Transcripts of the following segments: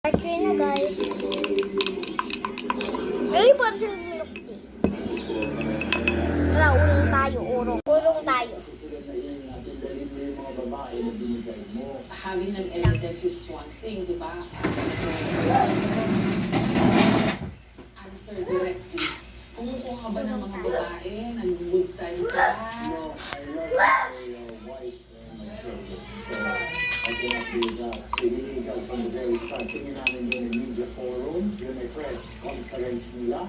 Okay na guys. Ready po sa milk tea. Tara, urong tayo, urong. Urong tayo. Having an evidence is one thing, di ba? Answer directly. Kumukuha ka ba ng mga babae? Nag-good time ka? No, I love my wife and my children. So, I cannot do that. So, illegal from the very start. Tingin namin yun yung media forum, yun ay press conference nila.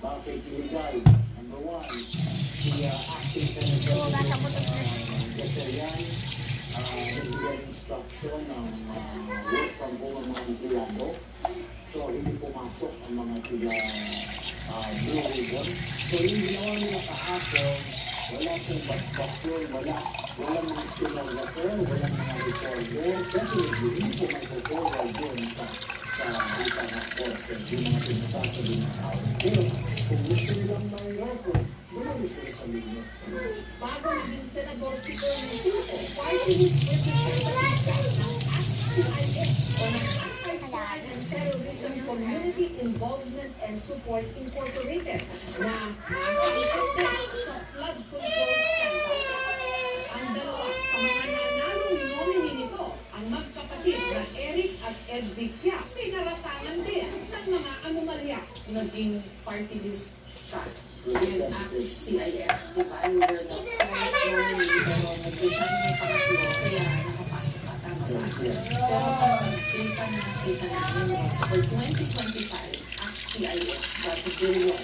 Bakit illegal? Number one, the acting senator, Gatchalian, nagbigay instruction ng work from home ang mga empleyado. So, hindi pumasok ang mga tiga Blue Ribbon. So, yung ginawa nila kahapon, wala pong bas-bas yun, walang mga stenographer, walang mga recorder. Definitely, hindi po mag-recorder yun sa halika ng court. Hindi mga pinasasabi ng tao. Pero, kung gusto nilang may record, wala gusto na sabihin niya. Bago naging senador si Tony Tuco, party list representative ng ACT-CIS o ng Anti-Crime and Terrorism Community Involvement and Support Incorporated na nasangkot din sa flood control scandal. Ang dalawa sa mga nanalong nominee nito, ang magkapatid na Eric at Ed Vicchia, pinaratangan din ng mga anomalya. Naging party list ka. Yung ACT-CIS, di ba? You were the fourth nominee, pero nag-design yung pangatlo, kaya nakapasok ka, tama ba? Pero ang data na nakita namin was for 2025, ACT-CIS got a billion,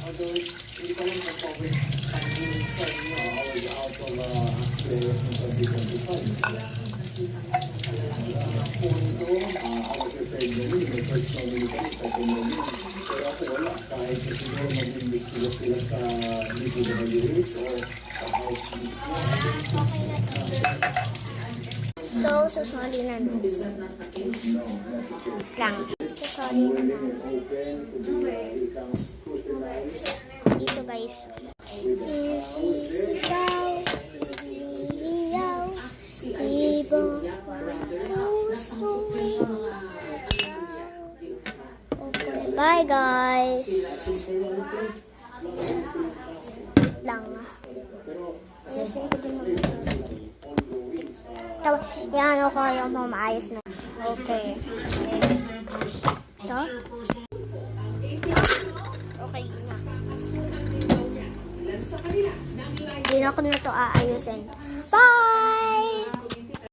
although hindi ko lang na-cover ang term nyo. I was out of ACT-CIS in 2025. Kaya kung nakita nga ng kalalaki mga pondo, I was a third nominee, may first nominee kami, second nominee. Pero ako wala, kahit na siguro mag-investiga sila sa DPWH or sa House mismo. So, susuli na no. is that not the case? No, not the case. Lang. Susuli I'm na willing no. and open to be become scrutinized Dito guys. with the House there. Ikaw, iyaw, CIS, Yap Brothers, nasangkot yun sa mga anomalya. Bye guys. Wait lang. Ayusin ko din naman. Yan ako yung maayos na. Okay. Ito? Okay na. Hindi na ako na ito aayusin. Bye!